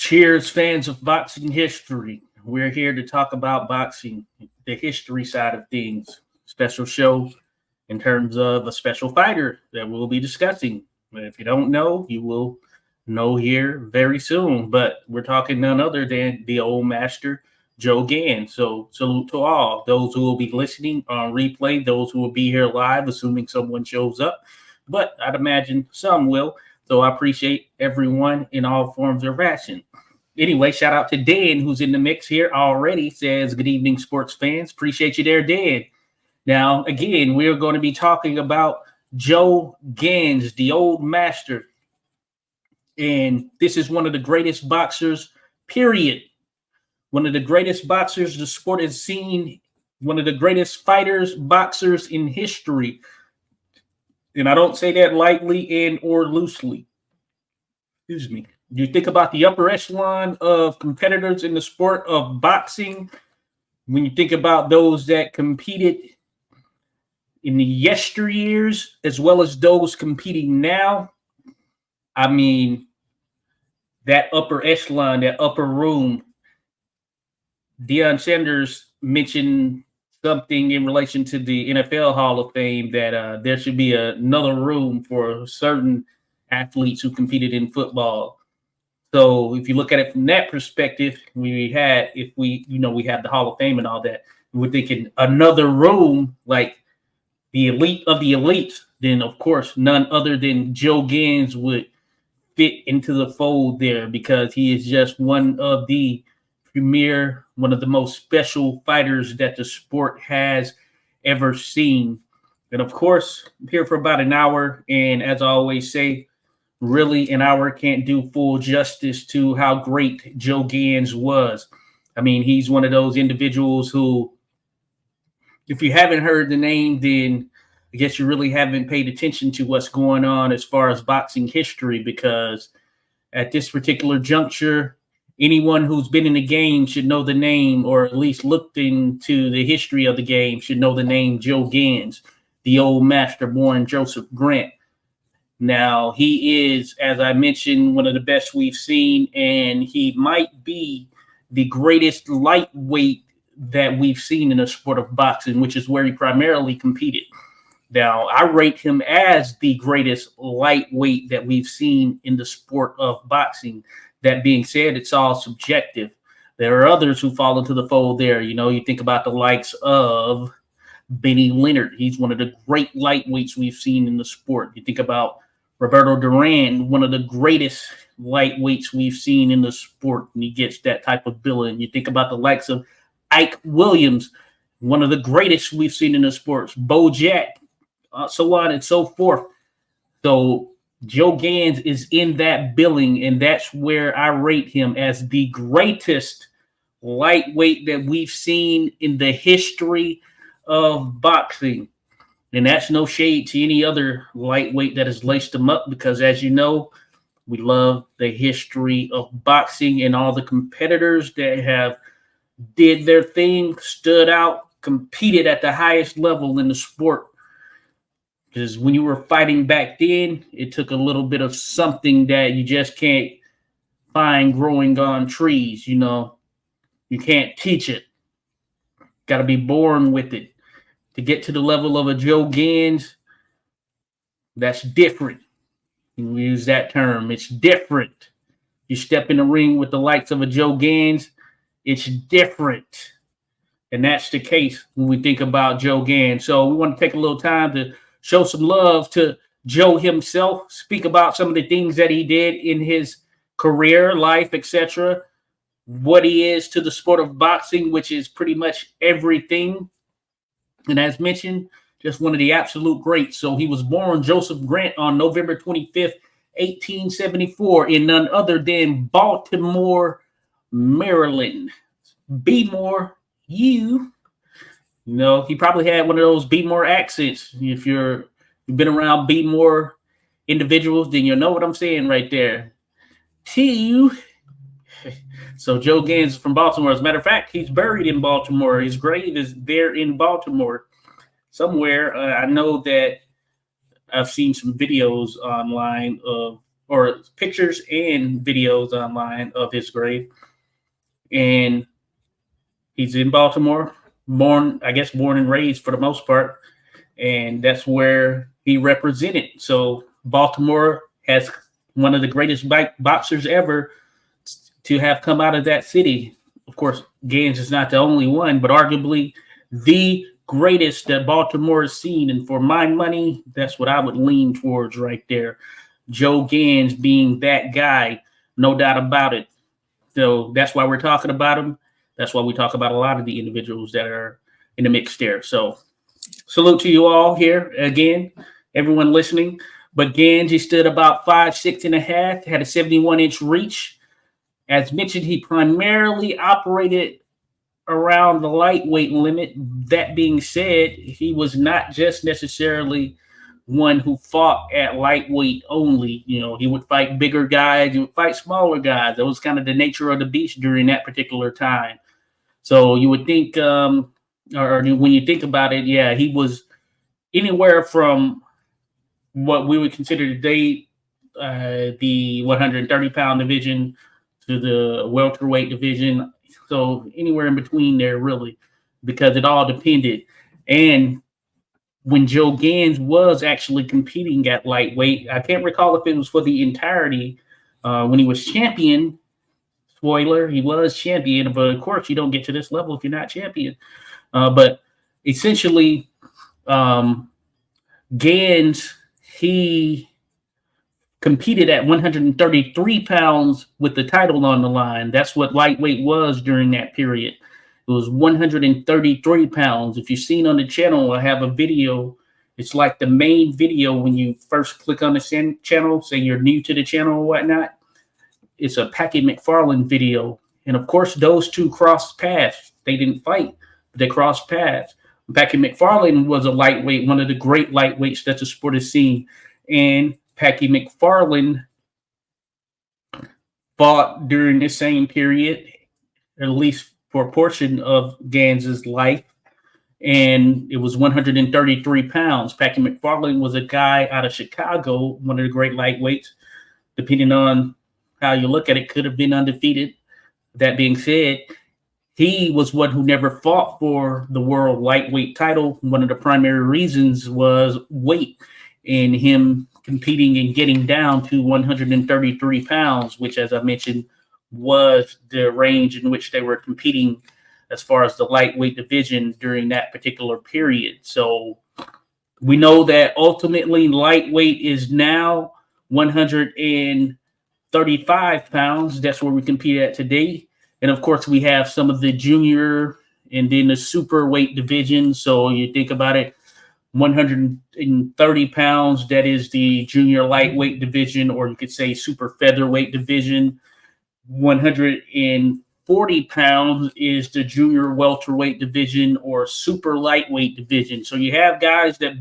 Cheers, fans of boxing history. We're here to talk about boxing, the history side of things. Special show in terms of a special fighter that we'll be discussing. If you don't know, you will know here very soon. But we're talking none other than the old master, Joe Gans. So salute to all those who will be listening on replay, those who will be here live, assuming someone shows up. But I'd imagine some will. So I appreciate everyone in all forms of fashion. Anyway, shout out to Dan, who's in the mix here already, says, good evening, sports fans. Appreciate you there, Dan. Now, again, we're going to be talking about Joe Gans, the old master. And this is one of the greatest boxers, period. One of the greatest boxers the sport has seen, one of the greatest fighters, boxers in history. And I don't say that lightly and or loosely. Excuse me. You think about the upper echelon of competitors in the sport of boxing, when you think about those that competed in the yesteryears, as well as those competing now, I mean, that upper echelon, that upper room, Deion Sanders mentioned something in relation to the NFL Hall of Fame that there should be another room for certain athletes who competed in football. So if you look at it from that perspective, we have the Hall of Fame and all that, we're thinking another room like the elite of the elites, then of course none other than Joe Gans would fit into the fold there, because he is just one of the premier, one of the most special fighters that the sport has ever seen. And of course, I'm here for about an hour. And as I always say, really an hour can't do full justice to how great Joe Gans was. I mean, he's one of those individuals who, if you haven't heard the name, then I guess you really haven't paid attention to what's going on as far as boxing history, because at this particular juncture, anyone who's been in the game should know the name, or at least looked into the history of the game, should know the name Joe Gans, the old master born Joseph Grant. Now, he is, as I mentioned, one of the best we've seen, and he might be the greatest lightweight that we've seen in the sport of boxing, which is where he primarily competed. Now, I rate him as the greatest lightweight that we've seen in the sport of boxing. That being said, it's all subjective. There are others who fall into the fold there. You know, you think about the likes of Benny Leonard. He's one of the great lightweights we've seen in the sport. You think about Roberto Duran, one of the greatest lightweights we've seen in the sport, and he gets that type of billing. You think about the likes of Ike Williams, one of the greatest we've seen in the sports, Bo Jack, so on and so forth. So Joe Gans is in that billing, and that's where I rate him as the greatest lightweight that we've seen in the history of boxing. And that's no shade to any other lightweight that has laced him up, because as you know, we love the history of boxing and all the competitors that have did their thing, stood out, competed at the highest level in the sport. Because when you were fighting back then, it took a little bit of something that you just can't find growing on trees. You know, you can't teach it. Got to be born with it. To get to the level of a Joe Gans, that's different. We use that term. It's different. You step in the ring with the likes of a Joe Gans, it's different. And that's the case when we think about Joe Gans. So we want to take a little time to show some love to Joe himself, speak about some of the things that he did in his career, life, etc., what he is to the sport of boxing, which is pretty much everything. And as mentioned, just one of the absolute greats. So he was born Joseph Grant on November 25th, 1874, in none other than Baltimore, Maryland. B-more, you know, he probably had one of those B-more accents. If you've been around B-more individuals, then you'll know what I'm saying right there. T. So Joe Gans is from Baltimore. As a matter of fact, he's buried in Baltimore. His grave is there in Baltimore somewhere. I know that I've seen some videos online of or pictures and videos online of his grave. And he's in Baltimore, born and raised for the most part. And that's where he represented. So Baltimore has one of the greatest boxers ever to have come out of that city. Of course, Gans is not the only one, but arguably the greatest that Baltimore has seen. And for my money, that's what I would lean towards right there. Joe Gans being that guy, no doubt about it. So that's why we're talking about him. That's why we talk about a lot of the individuals that are in the mix there. So salute to you all here again, everyone listening. But Gans, he stood about 5'6.5", had a 71-inch reach. As mentioned, he primarily operated around the lightweight limit. That being said, he was not just necessarily one who fought at lightweight only. You know, he would fight bigger guys, he would fight smaller guys. That was kind of the nature of the beast during that particular time. So you would think, or when you think about it, yeah, he was anywhere from what we would consider today the 130-pound division to the welterweight division. So anywhere in between there, really, because it all depended. And when Joe Gans was actually competing at lightweight, I can't recall if it was for the entirety when he was champion. Spoiler, he was champion, but of course you don't get to this level if you're not champion. But essentially, Gans, he competed at 133 pounds with the title on the line. That's what lightweight was during that period. It was 133 pounds. If you've seen on the channel, I have a video. It's like the main video when you first click on the channel, say you're new to the channel or whatnot. It's a Packy McFarland video. And of course, those two crossed paths. They didn't fight, but they crossed paths. Packy McFarland was a lightweight, one of the great lightweights that the sport has seen. And Packy McFarland fought during the same period, at least for a portion of Gans's life. And it was 133 pounds. Packy McFarland was a guy out of Chicago, one of the great lightweights. Depending on how you look at it, could have been undefeated. That being said, he was one who never fought for the world lightweight title. One of the primary reasons was weight, and him competing and getting down to 133 pounds, which, as I mentioned, was the range in which they were competing as far as the lightweight division during that particular period. So we know that ultimately lightweight is now 135 pounds. That's where we compete at today. And of course, we have some of the junior and then the super weight division. So you think about it, 130 pounds, that is the junior lightweight division, or you could say super featherweight division. 140 pounds is the junior welterweight division or super lightweight division. So you have guys and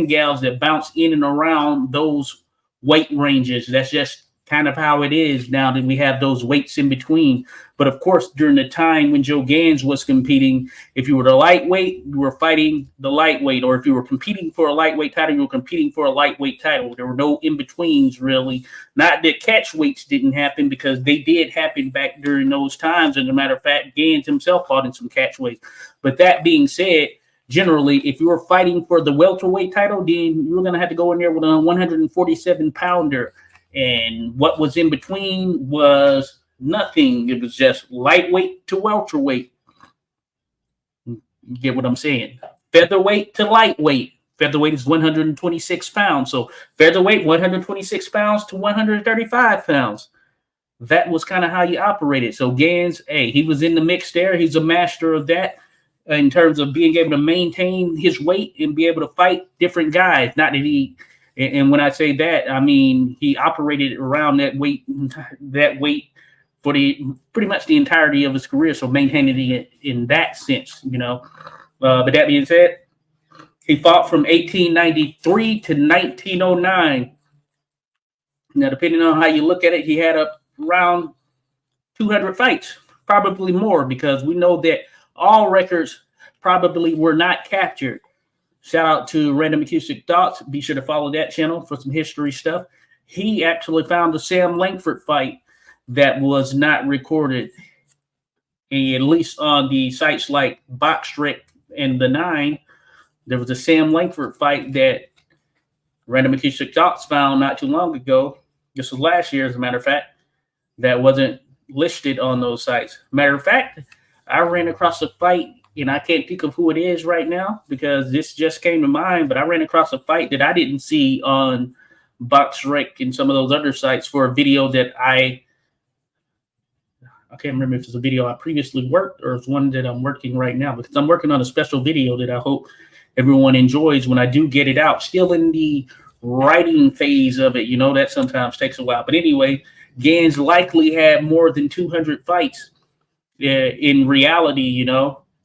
gals that bounce in and around those weight ranges. That's just kind of how it is now that we have those weights in between. But of course, during the time when Joe Gans was competing, if you were the lightweight, you were fighting the lightweight, or if you were competing for a lightweight title, you were competing for a lightweight title. There were no in-betweens, really. Not that catch weights didn't happen, because they did happen back during those times. As a matter of fact, Gans himself fought in some catch weights. But that being said, generally, if you were fighting for the welterweight title, then you were going to have to go in there with a 147-pounder. And what was in between was nothing. It was just lightweight to welterweight. You get what I'm saying? Featherweight to lightweight. Featherweight is 126 pounds. So featherweight, 126 pounds to 135 pounds. That was kind of how you operated. So Gans, he was in the mix there. He's a master of that in terms of being able to maintain his weight and be able to fight different guys. Not that he... And when I say that, I mean he operated around that weight for pretty much the entirety of his career. So maintaining it in that sense, you know. But that being said, he fought from 1893 to 1909. Now, depending on how you look at it, he had around 200 fights, probably more, because we know that all records probably were not captured. Shout out to Random Acoustic Thoughts. Be sure to follow that channel for some history stuff. he actually found a Sam Langford fight that was not recorded, and at least on the sites like BoxRec and the Nine. There was a Sam Langford fight that Random Acoustic Thoughts found not too long ago. This was last year, as a matter of fact, that wasn't listed on those sites. Matter of fact, I ran across a fight, and I can't think of who it is right now because this just came to mind, but I ran across a fight that I didn't see on BoxRec and some of those other sites for a video that I can't remember if it's a video I previously worked or it's one that I'm working right now, because I'm working on a special video that I hope everyone enjoys when I do get it out. Still in the writing phase of it, that sometimes takes a while. But anyway, Gans likely had more than 200 fights. In reality,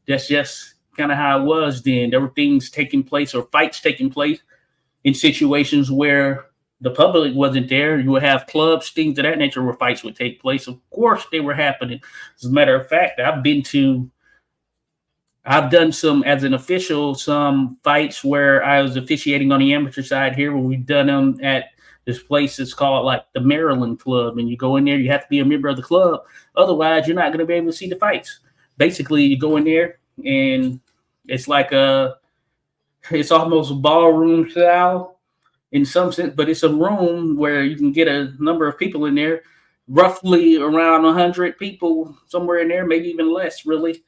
that's just kind of how it was then. There were things taking place or fights taking place in situations where the public wasn't there. You would have clubs, things of that nature where fights would take place. Of course, they were happening. As a matter of fact, I've done some, as an official, some fights where I was officiating on the amateur side here, where we've done them at this place. It's called like the Maryland Club. And you go in there, you have to be a member of the club. Otherwise, you're not going to be able to see the fights. Basically, you go in there and it's like it's almost ballroom style in some sense, but it's a room where you can get a number of people in there, roughly around 100 people, somewhere in there, maybe even less, really.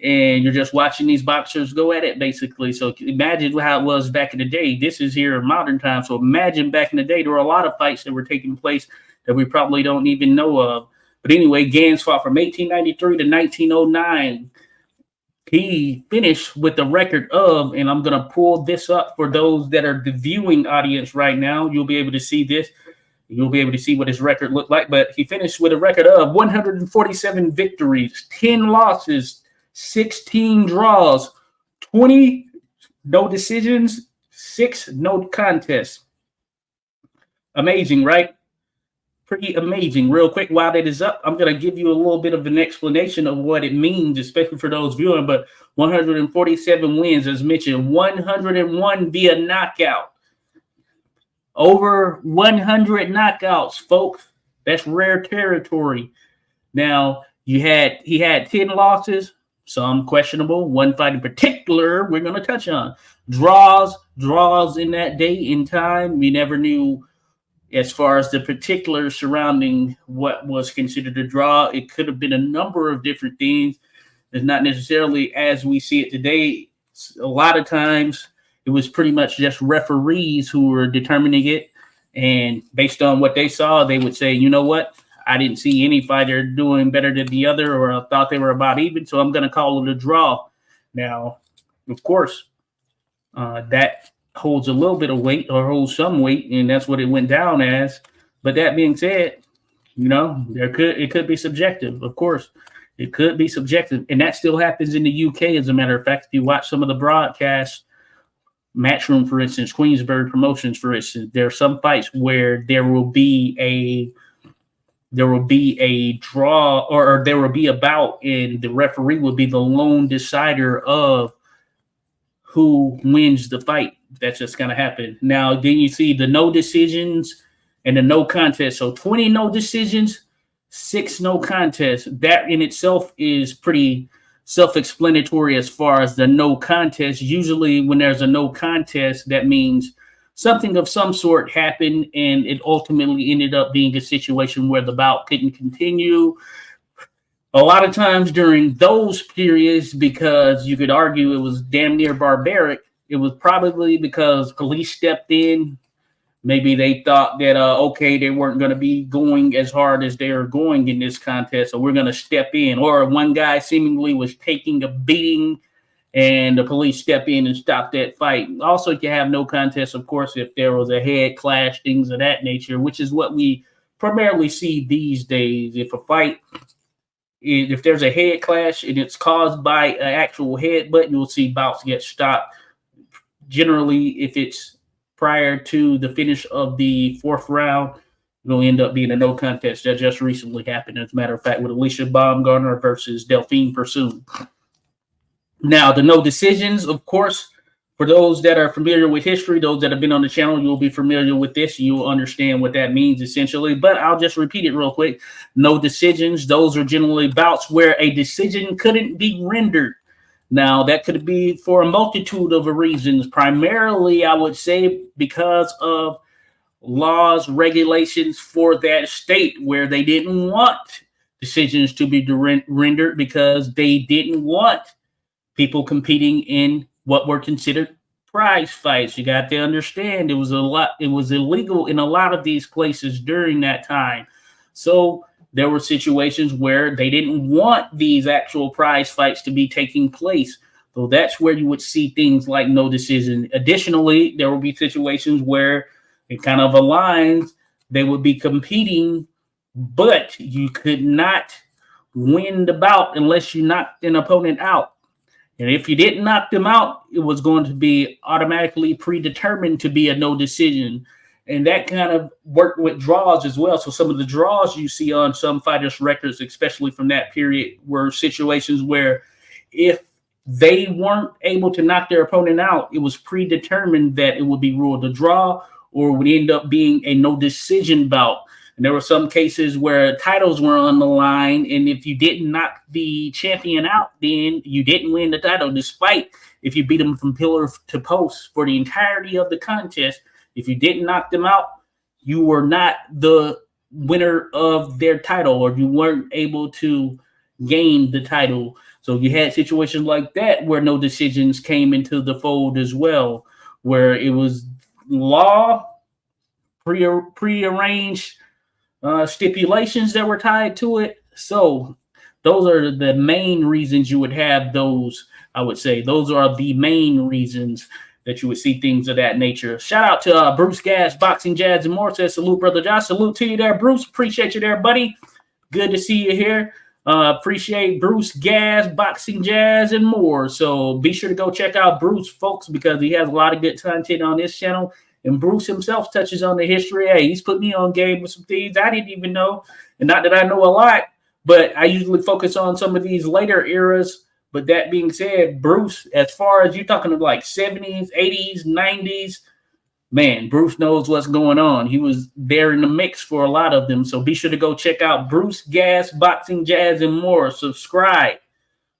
And you're just watching these boxers go at it, basically. So imagine how it was back in the day. This is here in modern times. So imagine back in the day, there were a lot of fights that were taking place that we probably don't even know of. But anyway, Gans fought from 1893 to 1909. He finished with a record of, and I'm going to pull this up for those that are the viewing audience right now. You'll be able to see this. You'll be able to see what his record looked like. But he finished with a record of 147 victories, 10 losses, 16 draws, 20 no decisions, 6 no contests. Amazing, right? Pretty amazing. Real quick, while that is up, I'm going to give you a little bit of an explanation of what it means, especially for those viewing. But 147 wins, as mentioned, 101 via knockout. Over 100 knockouts, folks. That's rare territory. Now, he had 10 losses, some questionable. One fight in particular we're going to touch on. Draws in that day in time. We never knew as far as the particulars surrounding what was considered a draw. It could have been a number of different things. It's not necessarily as we see it today. A lot of times it was pretty much just referees who were determining it. And based on what they saw, they would say, you know what? I didn't see any fighter doing better than the other, or I thought they were about even, so I'm going to call it a draw. Now, of course, that holds a little bit of weight, or holds some weight, and that's what it went down as. But that being said, it could be subjective. Of course, it could be subjective, and that still happens in the UK. As a matter of fact, if you watch some of the broadcasts, Matchroom, for instance, Queensberry Promotions, for instance, there are some fights where there will be a draw, or there will be a bout, and the referee will be the lone decider of who wins the fight. That's just going to happen. Now, then you see the no decisions and the no contest. So 20 no decisions, 6 no contests. That in itself is pretty self-explanatory as far as the no contest. Usually when there's a no contest, that means something of some sort happened, and it ultimately ended up being a situation where the bout couldn't continue. A lot of times during those periods, because you could argue it was damn near barbaric, it was probably because police stepped in. Maybe they thought that, they weren't going to be going as hard as they were going in this contest, so we're going to step in. Or one guy seemingly was taking a beating, and the police step in and stop that fight. Also, you can have no contest, of course, if there was a head clash, things of that nature, which is what we primarily see these days. If there's a head clash and it's caused by an actual headbutt, you'll see bouts get stopped. Generally, if it's prior to the finish of the 4th round, it'll end up being a no contest. That just recently happened, as a matter of fact, with Alicia Baumgartner versus Delphine Pursuit. Now, the no decisions, of course, For those that are familiar with history, those that have been on the channel, you'll be familiar with this. You'll understand what that means essentially. But I'll just repeat it real quick. No decisions. Those are generally bouts where a decision couldn't be rendered. Now, that could be for a multitude of reasons. Primarily, I would say because of laws, regulations for that state where they didn't want decisions to be rendered because they didn't want people competing in what were considered prize fights. You got to understand it was illegal in a lot of these places during that time. So there were situations where they didn't want these actual prize fights to be taking place. So that's where you would see things like no decision. Additionally, there will be situations where it kind of aligns. They would be competing, but you could not win the bout unless you knocked an opponent out. And if you didn't knock them out, it was going to be automatically predetermined to be a no decision. And that kind of worked with draws as well. So some of the draws you see on some fighters' records, especially from that period, were situations where if they weren't able to knock their opponent out, it was predetermined that it would be ruled a draw or would end up being a no decision bout. And there were some cases where titles were on the line, and if you didn't knock the champion out, then you didn't win the title, despite if you beat them from pillar to post for the entirety of the contest. If you didn't knock them out, you were not the winner of their title, or you weren't able to gain the title. So you had situations like that where no decisions came into the fold as well, where it was law, prearranged stipulations that were tied to it. So those are the main reasons you would have those. I would say those are the main reasons that you would see things of that nature. Shout out to Bruce Gas, Boxing Jazz, and more. Says salute, brother Josh. Salute to you there, Bruce. Appreciate you there, buddy. Good to see you here. Appreciate Bruce Gas, Boxing Jazz, and more. So be sure to go check out Bruce, folks, because he has a lot of good content on this channel. And Bruce himself touches on the history. Hey, he's put me on game with some things I didn't even know. And not that I know a lot, but I usually focus on some of these later eras. But that being said, Bruce, as far as you're talking of like 70s, 80s, 90s, man, Bruce knows what's going on. He was there in the mix for a lot of them. So be sure to go check out Bruce Gas, Boxing Jazz, and more. Subscribe.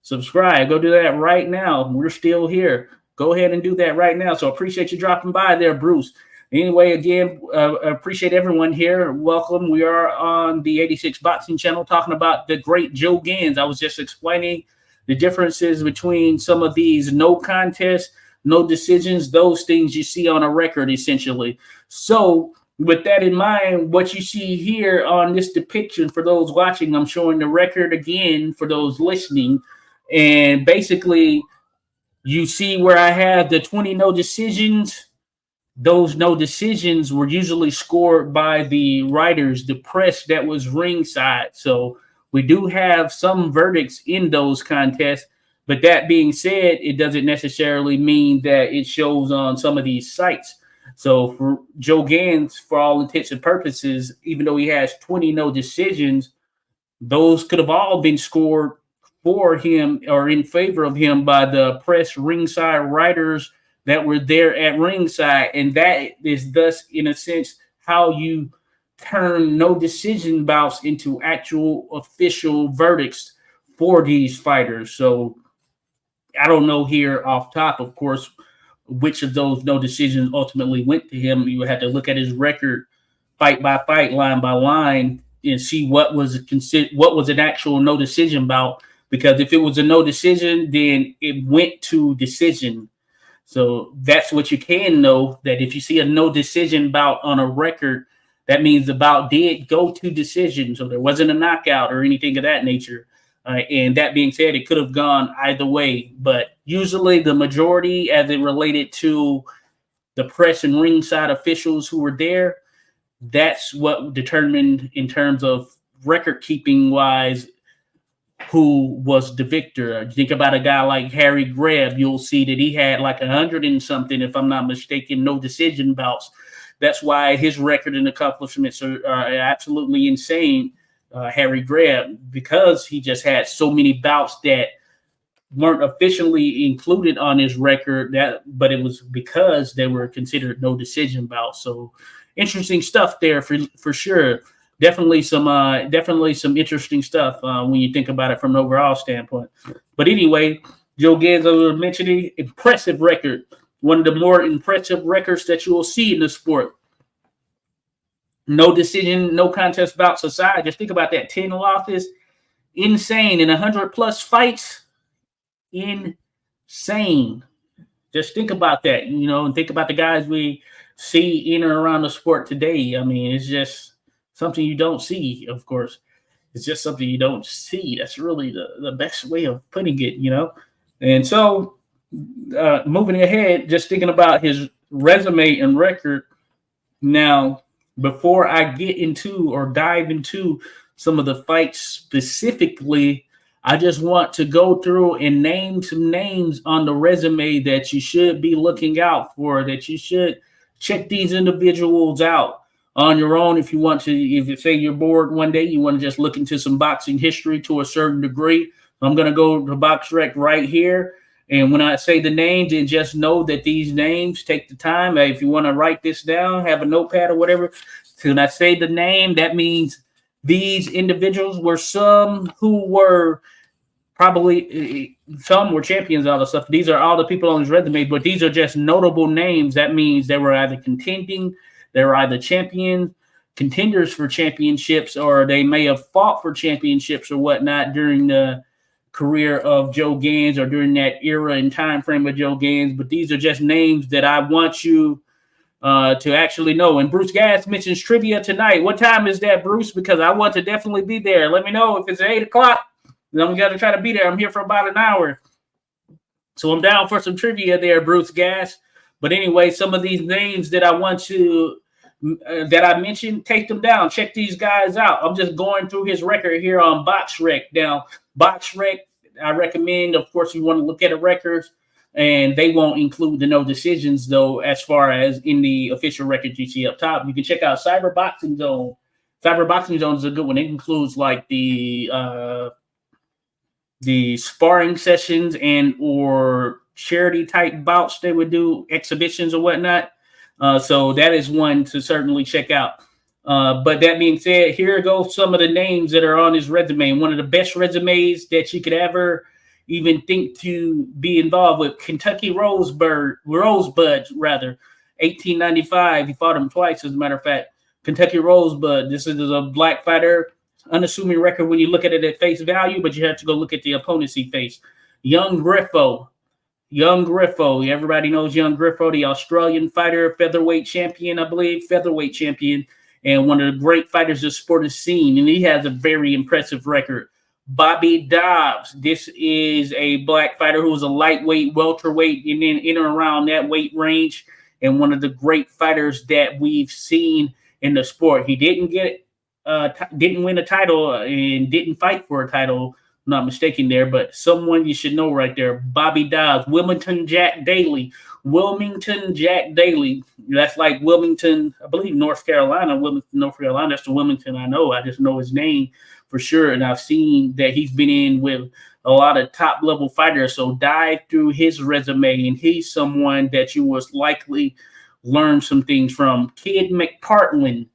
Go do that right now. We're still here. Go ahead and do that right now. So appreciate you dropping by there, Bruce. Anyway, again, appreciate everyone here. Welcome. We are on the 86 Boxing channel talking about the great Joe Gans. I was just explaining the differences between some of these no contests, no decisions, those things you see on a record, essentially. So with that in mind, what you see here on this depiction, for those watching, I'm showing the record again for those listening. And basically, you see where I have the 20 no decisions. Those no decisions were usually scored by the writers, the press that was ringside. So we do have some verdicts in those contests. But that being said, it doesn't necessarily mean that it shows on some of these sites. So for Joe Gans, for all intents and purposes, even though he has 20 no decisions, those could have all been scored for him or in favor of him by the press ringside writers that were there at ringside. And that is thus, in a sense, how you turn no decision bouts into actual official verdicts for these fighters. So I don't know here off top, of course, which of those no decisions ultimately went to him. You had to look at his record fight by fight, line by line, and see what was an actual no decision bout. Because if it was a no decision, then it went to decision. So that's what you can know, that if you see a no decision bout on a record, that means the bout did go to decision. So there wasn't a knockout or anything of that nature. And that being said, it could have gone either way. But usually the majority, as it related to the press and ringside officials who were there, that's what determined in terms of record keeping wise who was the victor. Think about a guy like Harry Greb. You'll see that he had like 100 and something, if I'm not mistaken, no decision bouts. That's why his record and accomplishments are absolutely insane, Harry Greb, because he just had so many bouts that weren't officially included on his record, but it was because they were considered no decision bouts. So interesting stuff there for sure. Definitely some interesting stuff when you think about it from an overall standpoint. But anyway, Joe Gans, as I was mentioning, impressive record. One of the more impressive records that you will see in the sport. No decision, no contest bouts aside. Just think about that. 10 losses. Insane. In 100+ fights. Insane. Just think about that, and think about the guys we see in or around the sport today. I mean, it's just something you don't see, of course. It's just something you don't see. That's really the best way of putting it, And so, moving ahead, just thinking about his resume and record. Now, before I get into or dive into some of the fights specifically, I just want to go through and name some names on the resume that you should be looking out for, that you should check these individuals out on your own if you want to. If you say you're bored one day, you want to just look into some boxing history to a certain degree. I'm going to go to BoxRec right here. And when I say the names, then just know that these names, take the time. If you want to write this down, have a notepad or whatever. When I say the name, that means these individuals were some who were probably, some were champions, all the stuff. These are all the people on his resume, but these are just notable names. That means they were either contending, they were either champions, contenders for championships, or they may have fought for championships or whatnot during the career of Joe Gans or during that era and time frame of Joe Gans. But these are just names that I want you to actually know. And Bruce Gas mentions trivia tonight. What time is that, Bruce? Because I want to definitely be there. Let me know if it's 8 o'clock. Then we got to try to be there. I'm here for about an hour. So I'm down for some trivia there, Bruce Gas. But anyway, some of these names that I want to, that I mentioned, take them down. Check these guys out. I'm just going through his record here on BoxRec. Now, BoxRec, I recommend, of course, you want to look at the records, and they won't include the no decisions, though, as far as in the official records you see up top. You can check out Cyber Boxing Zone. Cyber Boxing Zone is a good one. It includes like the sparring sessions and or charity type bouts they would do, exhibitions or whatnot. So that is one to certainly check out. But that being said, here go some of the names that are on his resume. One of the best resumes that you could ever even think to be involved with. Kentucky Rosebud, 1895. He fought him twice, as a matter of fact. Kentucky Rosebud. This is a black fighter. Unassuming record when you look at it at face value, but you have to go look at the opponents he faced. Young Griffo. Everybody knows Young Griffo, the Australian fighter, featherweight champion, I believe, and one of the great fighters the sport has seen, and he has a very impressive record. Bobby Dobbs. This is a black fighter who was a lightweight, welterweight, and then in and around that weight range, and one of the great fighters that we've seen in the sport. He didn't win a title and didn't fight for a title, I'm not mistaken there, but someone you should know right there. Bobby Dobbs. Wilmington Jack Daly. That's like Wilmington, I believe, North Carolina. That's the Wilmington I know. I just know his name for sure, and I've seen that he's been in with a lot of top-level fighters, so dive through his resume, and he's someone that you will likely learn some things from. Kid McPartland.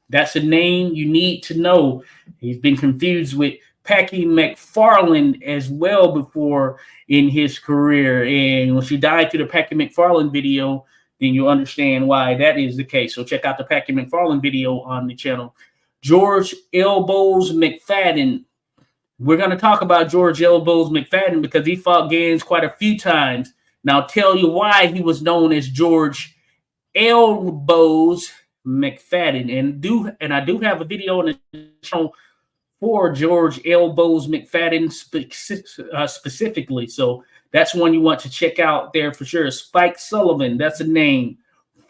That's a name you need to know. He's been confused with Packy McFarland as well before in his career. And once you dive through the Packy McFarland video, then you understand why that is the case. So check out the Packy McFarland video on the channel. George Elbows McFadden. We're going to talk about George Elbows McFadden because he fought Gans quite a few times. And I'll tell you why he was known as George Elbows McFadden. And I do have a video on the channel for George Elbows McFadden specifically. So that's one you want to check out there for sure. Spike Sullivan, that's a name.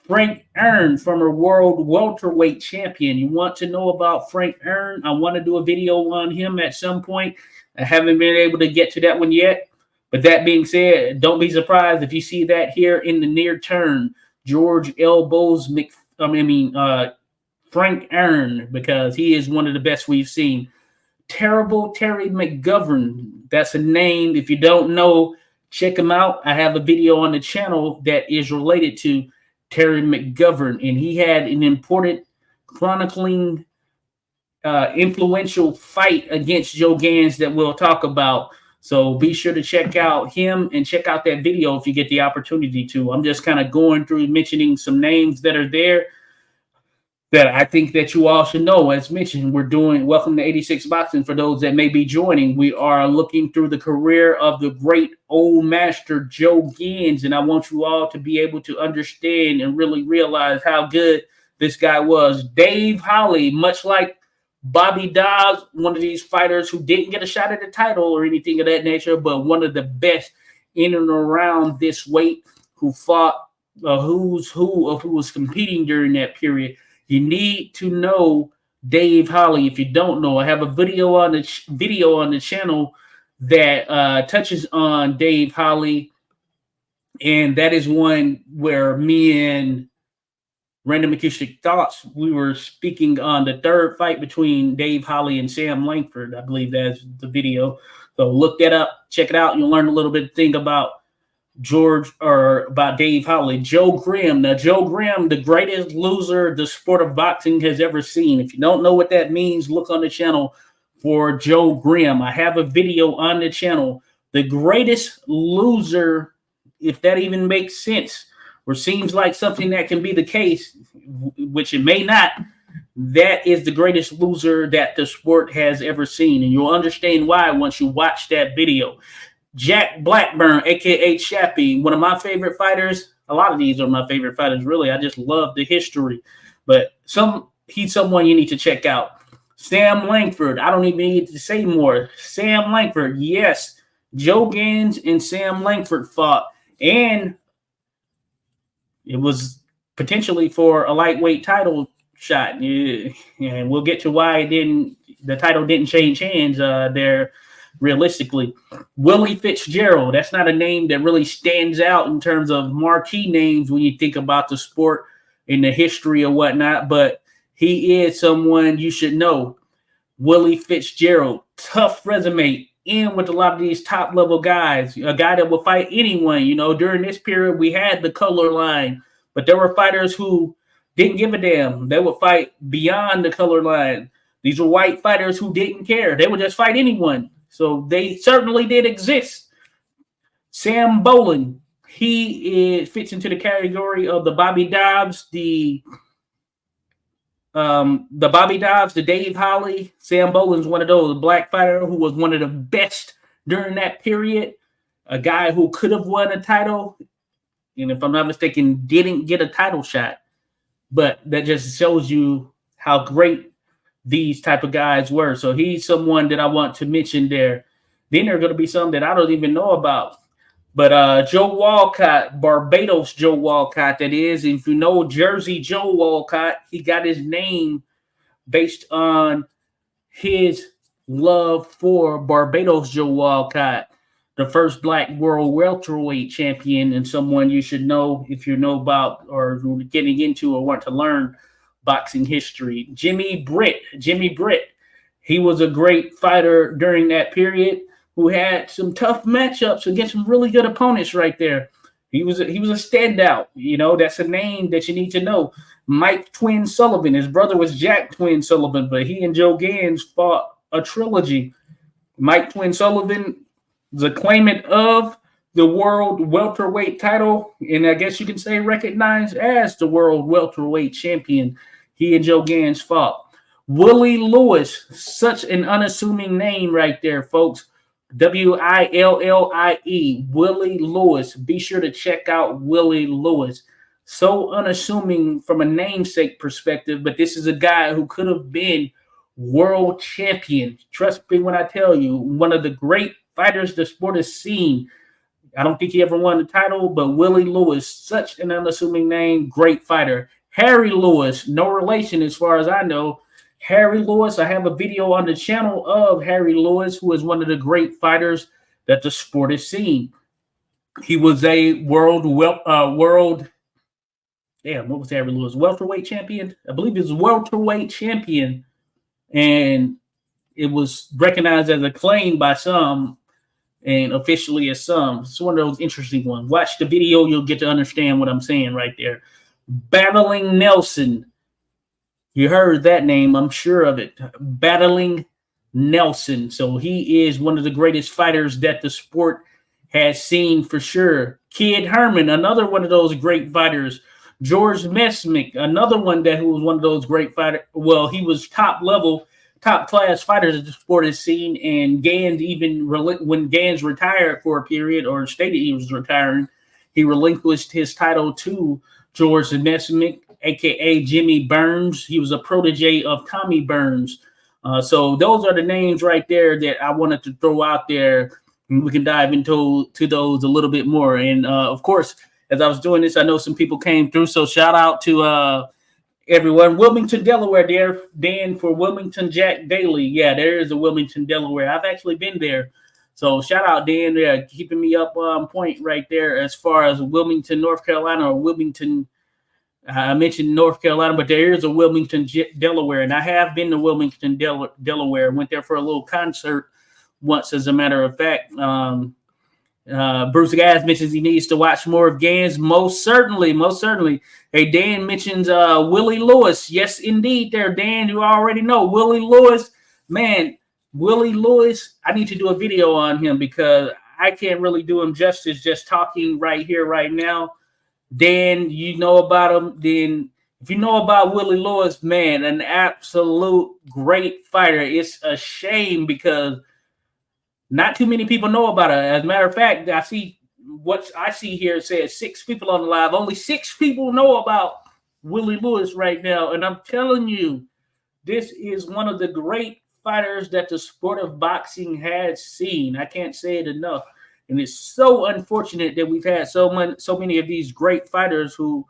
Frank Earn, former world welterweight champion. You want to know about Frank Earn? I want to do a video on him at some point. I haven't been able to get to that one yet. But that being said, don't be surprised if you see that here in the near term. George Elbows Frank Earn, because he is one of the best we've seen. Terrible Terry McGovern. That's a name. If you don't know, check him out. I have a video on the channel that is related to Terry McGovern, and he had an important chronicling influential fight against Joe Gans that we'll talk about. So be sure to check out him and check out that video if you get the opportunity to. I'm just kind of going through mentioning some names that are there that I think that you all should know. As mentioned, we're doing Welcome to 86 Boxing. For those that may be joining, we are looking through the career of the great old master Joe Gans, and I want you all to be able to understand and really realize how good this guy was. Dave Holly, much like Bobby Dobbs, one of these fighters who didn't get a shot at the title or anything of that nature, but one of the best in and around this weight, who fought a who's who of who was competing during that period. You need to know Dave Holly. If you don't know, I have a video on the channel that touches on Dave Holly, and that is one where me and Random Acoustic Thoughts, we were speaking on the third fight between Dave Holly and Sam Langford. I believe that's the video. So look that up, check it out. You'll learn a little bit of thing about about Dave Holly. Joe Grimm. Now, Joe Grimm, the greatest loser the sport of boxing has ever seen. If you don't know what that means, look on the channel for Joe Grimm. I have a video on the channel. The greatest loser, if that even makes sense, or seems like something that can be the case, which it may not, that is the greatest loser that the sport has ever seen. And you'll understand why once you watch that video. Jack Blackburn, a.k.a. Chappie, one of my favorite fighters. A lot of these are my favorite fighters, really. I just love the history. But he's someone you need to check out. Sam Langford, I don't even need to say more. Sam Langford, yes. Joe Gans and Sam Langford fought. And it was potentially for a lightweight title shot. And we'll get to why the title didn't change hands there realistically. Willie Fitzgerald, that's not a name that really stands out in terms of marquee names when you think about the sport and the history or whatnot, but he is someone you should know. Willie Fitzgerald, tough resume, in with a lot of these top level guys, a guy that will fight anyone. During this period, we had the color line, but there were fighters who didn't give a damn. They would fight beyond the color line. These were white fighters who didn't care. They would just fight anyone. So they certainly did exist. Sam Bolin, he fits into the category of the Bobby Dobbs, the Dave Holly. Sam Bolin's one of those, black fighter who was one of the best during that period. A guy who could have won a title, and if I'm not mistaken, didn't get a title shot. But that just shows you how great these type of guys were. So he's someone that I want to mention there. Then there are going to be some that I don't even know about. But Joe Walcott, Barbados Joe Walcott, that is. If you know Jersey Joe Walcott, he got his name based on his love for Barbados Joe Walcott, the first black world welterweight champion, and someone you should know if you know about or getting into or want to learn boxing history. Jimmy Britt, he was a great fighter during that period who had some tough matchups against some really good opponents right there. He was a standout. That's a name that you need to know. Mike Twin Sullivan, his brother was Jack Twin Sullivan, but he and Joe Gans fought a trilogy. Mike Twin Sullivan was a claimant of the world welterweight title, and I guess you can say recognized as the world welterweight champion. He and Joe Gans fought. Willie Lewis, such an unassuming name right there, folks. Willie, Willie Lewis. Be sure to check out Willie Lewis. So unassuming from a namesake perspective, but this is a guy who could have been world champion. Trust me when I tell you, one of the great fighters the sport has seen. I don't think he ever won the title, but Willie Lewis, such an unassuming name, great fighter. Harry Lewis, no relation as far as I know. Harry Lewis, I have a video on the channel of Harry Lewis, who is one of the great fighters that the sport has seen. He was a what was Harry Lewis? Welterweight champion? I believe he was welterweight champion. And it was recognized as acclaimed by some and officially as some. It's one of those interesting ones. Watch the video, you'll get to understand what I'm saying right there. Battling Nelson. You heard that name, I'm sure of it. Battling Nelson. So he is one of the greatest fighters that the sport has seen for sure. Kid Herman, another one of those great fighters. George Mesmick, another one who was one of those great fighters. Well, he was top class fighters that the sport has seen. And Gans, even when Gans retired for a period or stated he was retiring, he relinquished his title to George Mesmick, aka Jimmy Burns. He was a protege of Tommy Burns. So those are the names right there that I wanted to throw out there. We can dive into those a little bit more. And of course, as I was doing this, I know some people came through. So shout out to everyone. Wilmington, Delaware, there, Dan, for Wilmington Jack Daily. Yeah, there is a Wilmington, Delaware. I've actually been there. So shout out, Dan, there, keeping me up on point right there as far as Wilmington, North Carolina, or Wilmington. I mentioned North Carolina, but there is a Wilmington, Delaware. And I have been to Wilmington, Delaware. Went there for a little concert once, as a matter of fact. Bruce Gans mentions he needs to watch more of Gans. Most certainly. Hey, Dan mentions Willie Lewis. Yes, indeed there, Dan. You already know Willie Lewis. Man, Willie Lewis, I need to do a video on him because I can't really do him justice just talking right here, right now. Dan, you know about him. Then if you know about Willie Lewis, man, an absolute great fighter. It's a shame because not too many people know about it. As a matter of fact, what I see here says 6 people on the live. Only 6 people know about Willie Lewis right now. And I'm telling you, this is one of the great fighters that the sport of boxing has seen. I can't say it enough. And it's so unfortunate that we've had so many of these great fighters who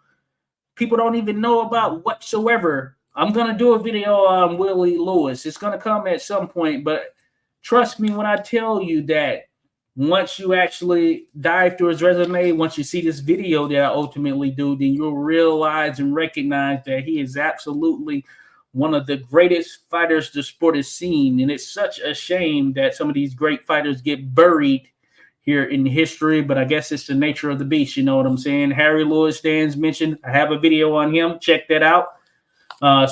people don't even know about whatsoever. I'm going to do a video on Willie Lewis. It's going to come at some point, but trust me when I tell you that once you actually dive through his resume, once you see this video that I ultimately do, then you'll realize and recognize that he is absolutely one of the greatest fighters the sport has seen. And it's such a shame that some of these great fighters get buried here in history, but I guess it's the nature of the beast. You know what I'm saying? Harry Lewis, Dan's mentioned. I have a video on him. Check that out.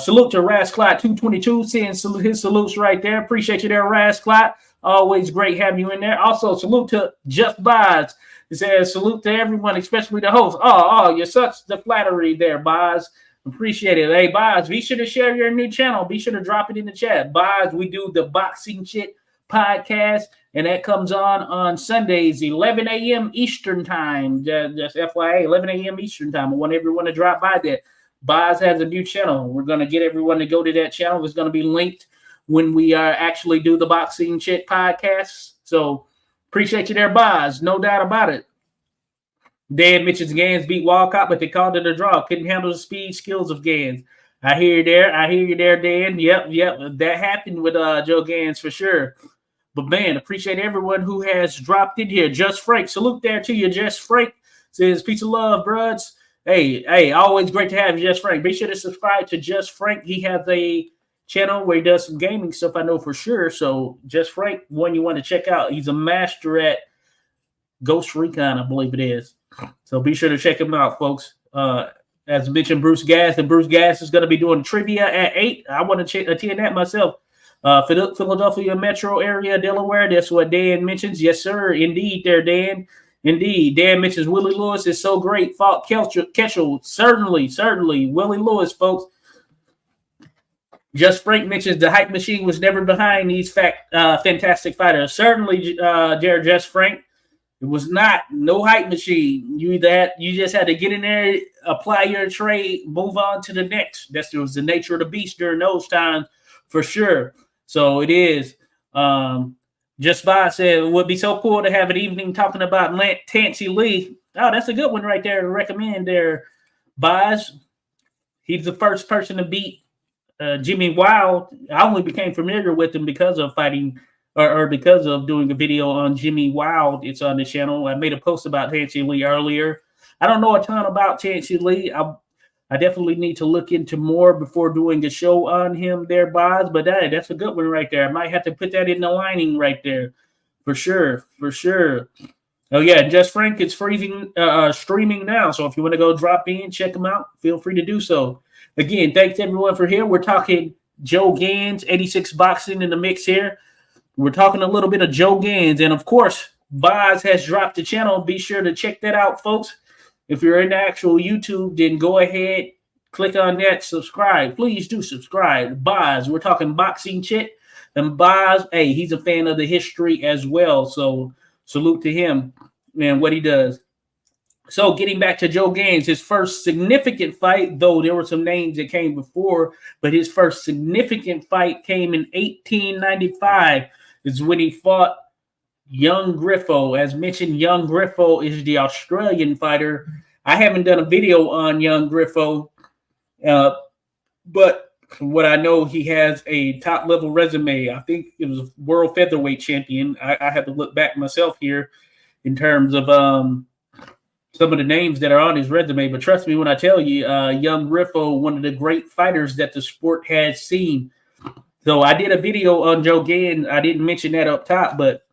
Salute to Rasclot 222, seeing his salutes right there. Appreciate you there, Rasclot. Always great having you in there. Also, salute to Just Boz. It says salute to everyone, especially the host. Oh, you're such the flattery there, Boz. Appreciate it. Hey, Boz, be sure to share your new channel. Be sure to drop it in the chat. Boz, we do the Boxing Shit podcast, and that comes on Sundays, 11 a.m. Eastern time. Just FYI, 11 a.m. Eastern time. I want everyone to drop by that. Boz has a new channel. We're going to get everyone to go to that channel. It's going to be linked when we actually do the Boxing Shit podcast. So appreciate you there, Boz. No doubt about it. Dan mentions Gans beat Walcott, but they called it a draw. Couldn't handle the speed skills of Gans. I hear you there, Dan. Yep. That happened with Joe Gans for sure. But, man, appreciate everyone who has dropped in here. Just Frank, salute there to you. Just Frank says, peace of love, bruds. Hey, always great to have you, Just Frank. Be sure to subscribe to Just Frank. He has a channel where he does some gaming stuff, I know for sure. So, Just Frank, one you want to check out. He's a master at Ghost Recon, I believe it is. So, be sure to check him out, folks. As mentioned, Bruce Gas, and Bruce Gas is going to be doing trivia at 8. I want to attend that myself. Philadelphia metro area, Delaware. That's what Dan mentions. Yes, sir. Indeed, there, Dan. Indeed. Dan mentions Willie Lewis is so great. Fought Ketchel. Certainly. Willie Lewis, folks. Just Frank mentions the hype machine was never behind these fantastic fighters. Certainly, Just Frank. It was no hype machine. You just had to get in there, apply your trade, move on to the next. That was the nature of the beast during those times, for sure. So it is. Just By said it would be so cool to have an evening talking about Tansy Lee. Oh, that's a good one right there to recommend there, Boz. He's the first person to beat Jimmy Wild. I only became familiar with him because of fighting or because of doing a video on Jimmy Wild. It's on the channel. I made a post about Tansy Lee earlier. I don't know a ton about Tansy Lee. I definitely need to look into more before doing a show on him there, Boz. But that's a good one right there. I might have to put that in the lining right there for sure, for sure. Oh yeah, Just Frank is streaming now. So if you want to go drop in, check him out. Feel free to do so. Again, thanks everyone for here. We're talking Joe Gans, 86 boxing in the mix here. We're talking a little bit of Joe Gans, and of course, Boz has dropped the channel. Be sure to check that out, folks. If you're in the actual YouTube, then go ahead, click on that, subscribe. Please do subscribe. Boz, we're talking boxing shit. And Boz, hey, he's a fan of the history as well. So salute to him and what he does. So getting back to Joe Gans, his first significant fight, though there were some names that came before, but his first significant fight came in 1895, is when he fought Young Griffo. As mentioned, Young Griffo is the Australian fighter. I haven't done a video on Young Griffo, but from what I know, he has a top-level resume. I think it was world featherweight champion. I have to look back myself here in terms of some of the names that are on his resume. But trust me when I tell you, Young Griffo, one of the great fighters that the sport has seen. So I did a video on Joe Gans. I didn't mention that up top, but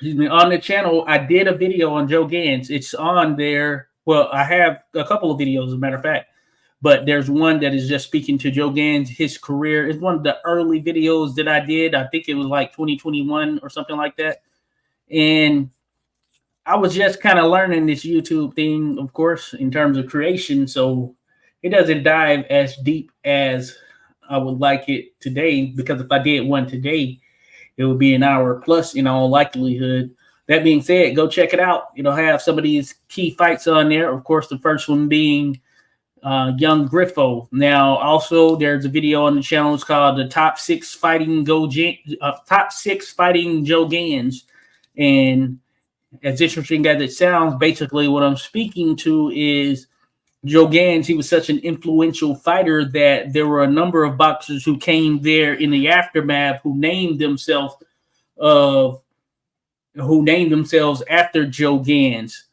on the channel, I did a video on Joe Gans. It's on there. Well, I have a couple of videos, as a matter of fact. But there's one that is just speaking to Joe Gans, his career. It's one of the early videos that I did. I think it was like 2021 or something like that. And I was just kind of learning this YouTube thing, of course, in terms of creation. So it doesn't dive as deep as I would like it today, because if I did one today, it would be an hour plus in all likelihood. That being said, go check it out. It'll have some of these key fights on there. Of course, the first one being Young Griffo. Now, also, there's a video on the channel. It's called the Top 6 Fighting Joe Gans. And as interesting as it sounds, basically what I'm speaking to is Joe Gans. He was such an influential fighter that there were a number of boxers who came there in the aftermath who named themselves after Joe Gans.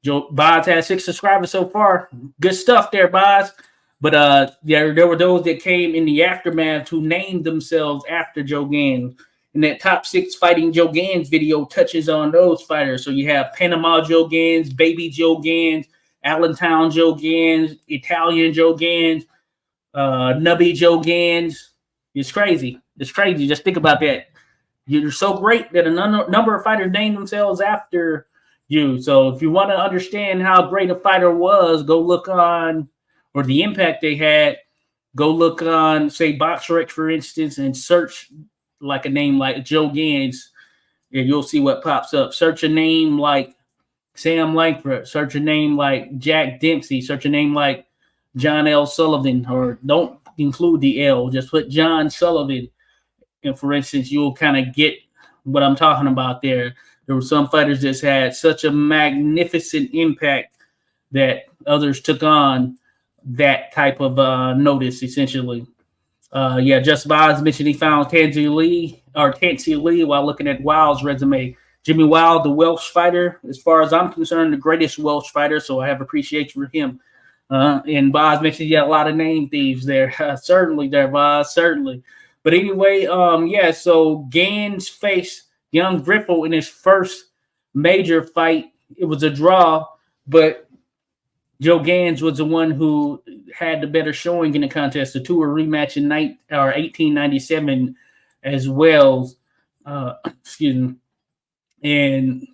Boz has 6 subscribers so far. Good stuff there, Boz. But there were those that came in the aftermath who named themselves after Joe Gans. And that Top 6 Fighting Joe Gans video touches on those fighters. So you have Panama Joe Gans, Baby Joe Gans, Allentown Joe Gans, Italian Joe Gans, Nubby Joe Gans. It's crazy. It's crazy. Just think about that. You're so great that a number of fighters name themselves after you. So if you want to understand how great a fighter was, go look on, or the impact they had, go look on, say, BoxRec, for instance, and search like a name like Joe Gans, and you'll see what pops up. Search a name like Sam Langford. Search a name like Jack Dempsey. Search a name like John L. Sullivan, or don't include the L. Just put John Sullivan. And for instance, you'll kind of get what I'm talking about there. There were some fighters that had such a magnificent impact that others took on that type of notice, essentially. Just Boz mentioned he found Tansy Lee while looking at Wild's resume. Jimmy Wild, the Welsh fighter, as far as I'm concerned, the greatest Welsh fighter, so I have appreciation for him. And Boz mentioned you had a lot of name thieves there. Certainly there, Boz, certainly. But anyway, so Gans faced Young Griffo in his first major fight. It was a draw, but Joe Gans was the one who had the better showing in the contest. The two were rematch in 1897 as well. Excuse me. And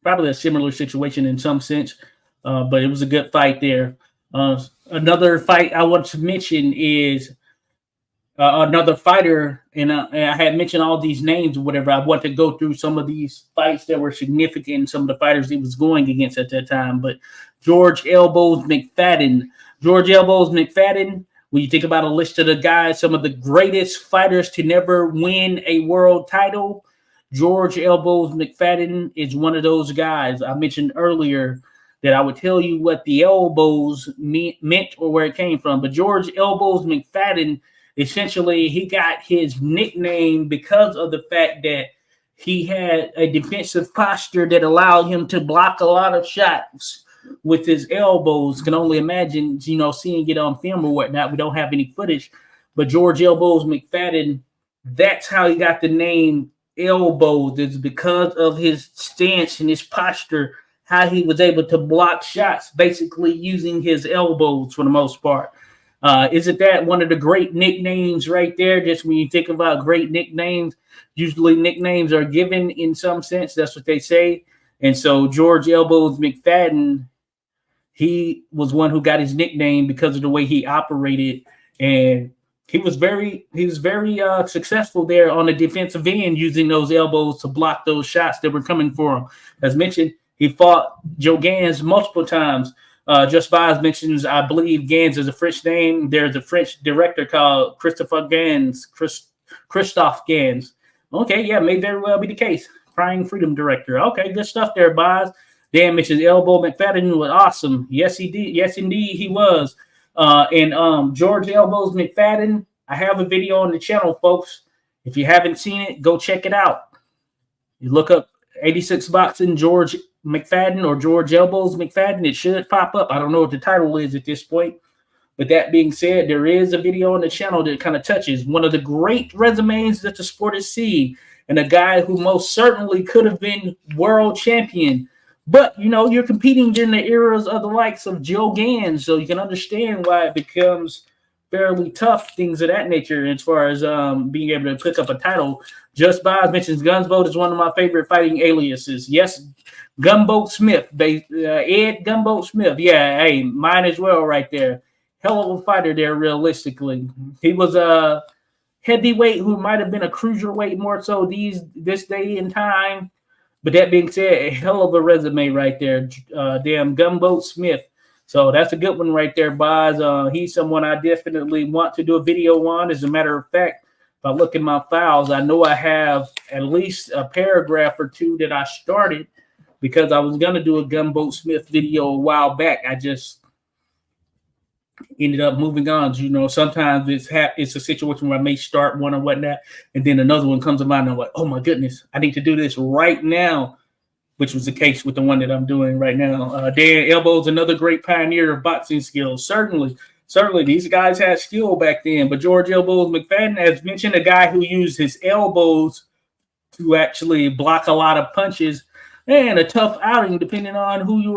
probably a similar situation in some sense, but it was a good fight there. Another fight I want to mention is another fighter, and I had mentioned all these names or whatever. I want to go through some of these fights that were significant and some of the fighters he was going against at that time. But George Elbows McFadden. George Elbows McFadden, when you think about a list of the guys, some of the greatest fighters to never win a world title, George Elbows McFadden is one of those guys. I mentioned earlier that I would tell you what the elbows meant or where it came from. But George Elbows McFadden, essentially, he got his nickname because of the fact that he had a defensive posture that allowed him to block a lot of shots. with his elbows. Can only imagine, seeing it on film or whatnot. We don't have any footage, but George Elbows McFadden, that's how he got the name Elbows. It's because of his stance and his posture, how he was able to block shots, basically using his elbows for the most part. Isn't that one of the great nicknames right there? Just when you think about great nicknames, usually nicknames are given in some sense. That's what they say. And so George Elbows McFadden, he was one who got his nickname because of the way he operated. And he was very successful there on the defensive end, using those elbows to block those shots that were coming for him. As mentioned, he fought Joe Gans multiple times. Just by as mentions, I believe Gans is a French name. There's a French director called Christophe Gans. Okay, yeah, may very well be the case. Crying Freedom director. Okay, good stuff there, Boz. Dan mentions Elbow McFadden was awesome. Yes, he did. Yes, indeed, he was. And George Elbows McFadden, I have a video on the channel, folks. If you haven't seen it, go check it out. You look up 86 Boxing George McFadden or George Elbows McFadden, it should pop up. I don't know what the title is at this point. But that being said, there is a video on the channel that kind of touches one of the great resumes that the sport has seen, and a guy who most certainly could have been world champion. But, you're competing during the eras of the likes of Joe Gans, so you can understand why it becomes fairly tough, things of that nature, as far as being able to pick up a title. Just Boz mentions Gunboat is one of my favorite fighting aliases. Yes, Gunboat Smith. Ed Gunboat Smith. Yeah, hey, mine as well right there. Hell of a fighter there, realistically. He was a heavyweight who might have been a cruiserweight more so this day and time. But that being said, a hell of a resume right there. Damn Gunboat Smith. So that's a good one right there, Boz. He's someone I definitely want to do a video on. As a matter of fact, if I look in my files, I know I have at least a paragraph or two that I started because I was going to do a Gunboat Smith video a while back. I just ended up moving on. Sometimes it's a situation where I may start one or whatnot, and then another one comes to mind, and I'm like, oh my goodness, I need to do this right now, which was the case with the one that I'm doing right now. Dan Elbows, another great pioneer of boxing skills. Certainly, these guys had skill back then, but George Elbows McFadden, as mentioned, a guy who used his elbows to actually block a lot of punches, and a tough outing depending on who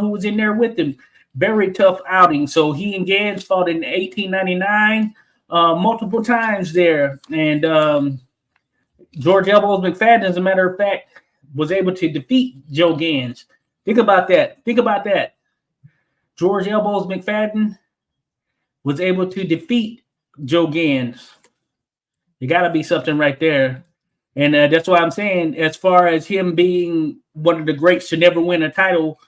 was in there with him. Very tough outing. So he and Gans fought in 1899 multiple times there. And George Elbows McFadden, as a matter of fact, was able to defeat Joe Gans. Think about that. George Elbows McFadden was able to defeat Joe Gans. You got to be something right there. And that's why I'm saying, as far as him being one of the greats to never win a title,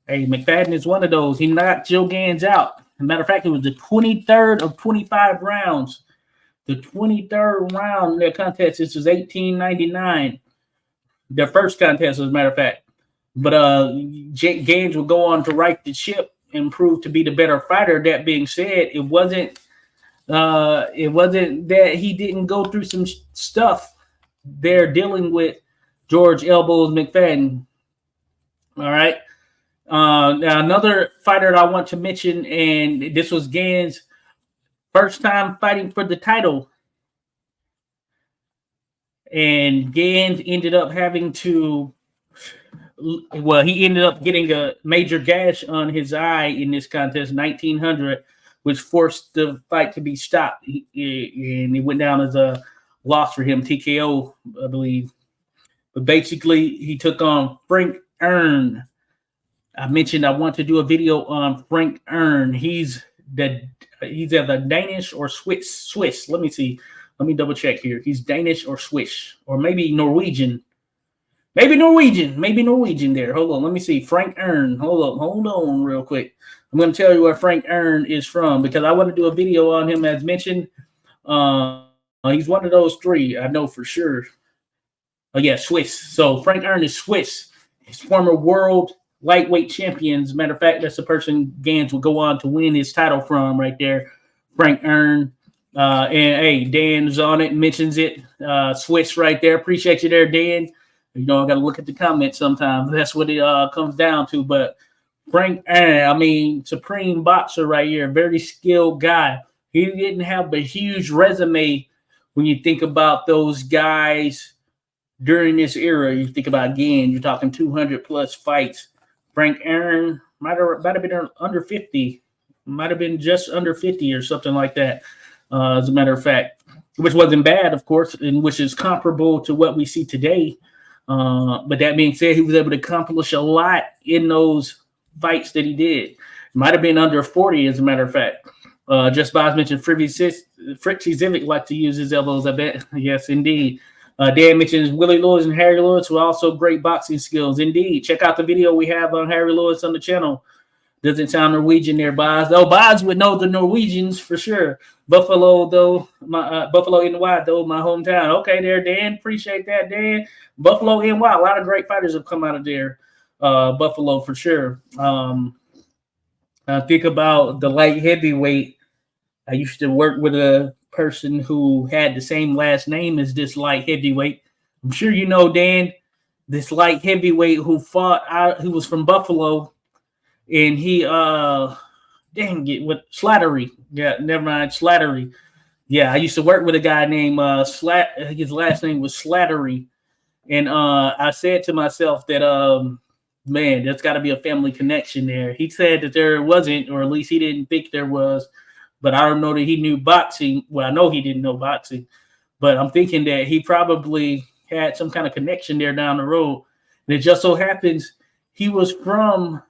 hey, McFadden is one of those. He knocked Joe Gans out. As a matter of fact, it was the 23rd of 25 rounds. The 23rd round in their contest. This was 1899. Their first contest, as a matter of fact. But Gans would go on to right the ship and prove to be the better fighter. That being said, it wasn't that he didn't go through some stuff there dealing with George Elbows McFadden. All right. Now another fighter that I want to mention, and this was Gans' first time fighting for the title. And Gans ended up he ended up getting a major gash on his eye in this contest, 1900, which forced the fight to be stopped. And it went down as a loss for him, TKO, I believe. But basically, he took on Frank Earn. I mentioned I want to do a video on Frank Earn. He's either Danish or Swiss. Let me see. Let me double check here. He's Danish or Swiss, or maybe Norwegian. Maybe Norwegian there. Hold on. Let me see. Frank Earn. Hold on real quick. I'm going to tell you where Frank Earn is from because I want to do a video on him, as mentioned. He's one of those three. I know for sure. Oh, yeah, Swiss. So Frank Earn is Swiss. He's former world lightweight champions. Matter of fact, that's the person Gans will go on to win his title from right there. Frank Earn. And hey, Dan's on it, mentions it. Swiss right there. Appreciate you there, Dan. I got to look at the comments sometimes. That's what it comes down to. But Frank Aaron, I mean, supreme boxer right here, very skilled guy. He didn't have a huge resume when you think about those guys during this era. You think about Gans, you're talking 200 plus fights. Frank Aaron might have been under 50, might have been just under 50 or something like that. As a matter of fact, which wasn't bad, of course, and which is comparable to what we see today. But that being said, he was able to accomplish a lot in those fights that he did. Might have been under 40, as a matter of fact. Just Boz mentioned Fritzy Zivic like to use his elbows, I bet. Yes, indeed. Dan mentions Willie Lewis and Harry Lewis were also great boxing skills. Indeed. Check out the video we have on Harry Lewis on the channel. Doesn't sound Norwegian there, Boz. Oh, Boz would know the Norwegians for sure. Buffalo, though, Buffalo NY, though, my hometown. Okay, there, Dan. Appreciate that, Dan. Buffalo NY, a lot of great fighters have come out of there. Buffalo for sure. I think about the light heavyweight. I used to work with a person who had the same last name as this light heavyweight. I'm sure you know, Dan, this light heavyweight who fought out, who was from Buffalo, and he dang it, with Slattery. Yeah, never mind, Slattery. Yeah, I used to work with a guy named his last name was Slattery. And I said to myself that man, there's got to be a family connection there. He said that there wasn't, or at least he didn't think there was. But I don't know that he knew boxing. Well, I know he didn't know boxing, but I'm thinking that he probably had some kind of connection there down the road. And it just so happens he was from,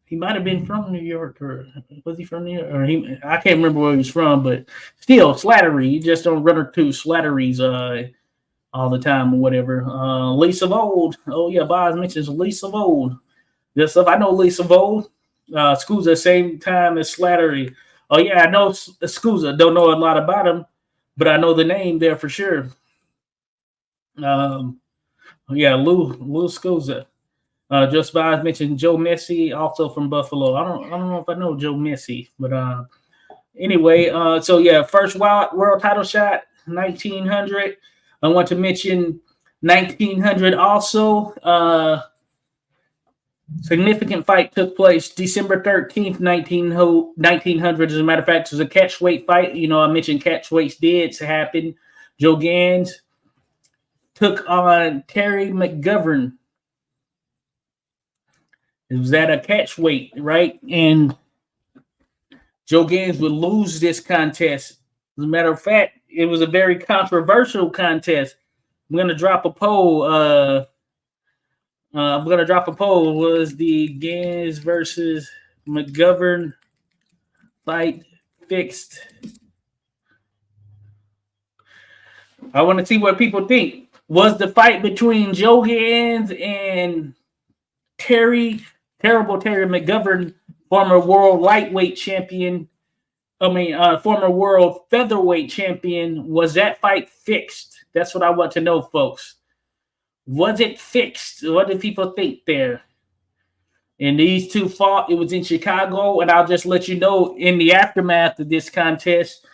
he might have been from New York, or was he from New York? Or I can't remember where he was from, but still, Slattery. You just don't run into Slattery's all the time or whatever. Lisa Vold. Oh, yeah, Boz mentions Lisa Vold. This stuff. I know Lisa Vold. Scusa, same time as Slattery. Oh, yeah, I know Scusa. Don't know a lot about him, but I know the name there for sure. Yeah, Lou Scusa. Just Boz mentioned Joe Messi, also from Buffalo. I don't know if I know Joe Messi, but anyway, so yeah, first world title shot, 1900. I want to mention 1900 also. Significant fight took place December 13th, 1900. As a matter of fact, it was a catchweight fight. You know, I mentioned catchweights did happen. Joe Gans took on Terry McGovern. It was at a catchweight, right? And Joe Gans would lose this contest. As a matter of fact, it was a very controversial contest. I'm going to drop a poll. I'm going to drop a poll. Was the Gans versus McGovern fight fixed? I want to see what people think. Was the fight between Joe Gans and Terry McGovern, former world lightweight champion, former world featherweight champion, was that fight fixed? That's what I want to know, folks. Was it fixed? What do people think there? And these two fought. It was in Chicago, and I'll just let you know, in the aftermath of this contest,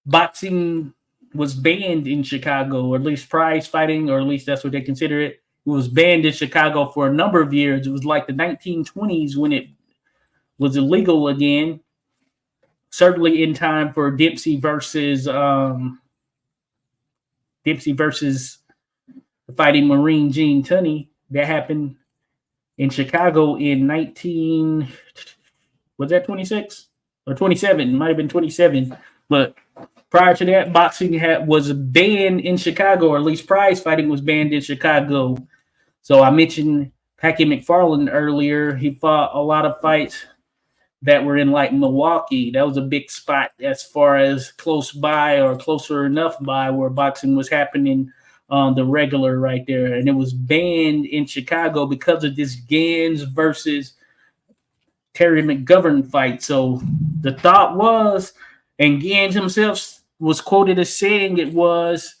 boxing was banned in Chicago, or at least prize fighting, or at least that's what they consider it. It was banned in Chicago for a number of years. It was like the 1920s when it was illegal again. Certainly in time for Dempsey versus the Fighting Marine Gene Tunney. That happened in Chicago in 26 or 27? It might have been 27. But prior to that, boxing was banned in Chicago, or at least prize fighting was banned in Chicago. So I mentioned Packy McFarland earlier. He fought a lot of fights that were in like Milwaukee. That was a big spot as far as close by or closer enough by where boxing was happening on the regular right there. And it was banned in Chicago because of this Gans versus Terry McGovern fight. So the thought was, and Gans himself was quoted as saying it was,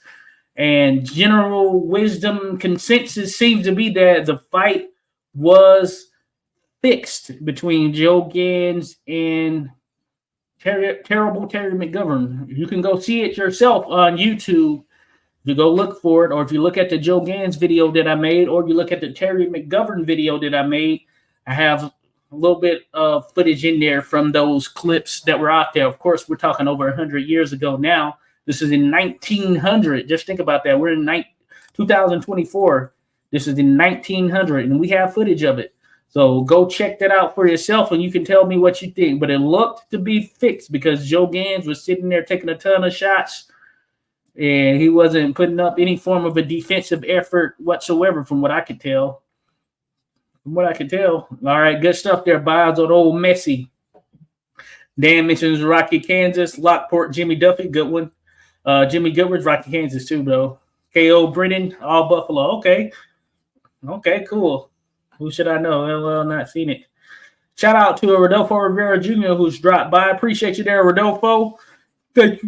and general wisdom consensus seems to be that the fight was fixed between Joe Gans and terrible Terry McGovern. You can go see it yourself on YouTube. If you go look for it, or if you look at the Joe Gans video that I made, or if you look at the Terry McGovern video that I made, I have a little bit of footage in there from those clips that were out there. Of course, we're talking over 100 years ago now. This is in 1900. Just think about that. We're in 2024. This is in 1900, and we have footage of it. So go check that out for yourself, and you can tell me what you think. But it looked to be fixed because Joe Gans was sitting there taking a ton of shots, and he wasn't putting up any form of a defensive effort whatsoever, from what I could tell. All right, good stuff there, Biles, on old Messi. Dan mentions Rocky, Kansas. Lockport, Jimmy Duffy, good one. Jimmy Goodward's Rocky, Kansas, too, bro. K.O. Brennan, all Buffalo. Okay, cool. Who should I know? Well, not seen it. Shout out to Rodolfo Rivera Jr., who's dropped by. Appreciate you there, Rodolfo. Thank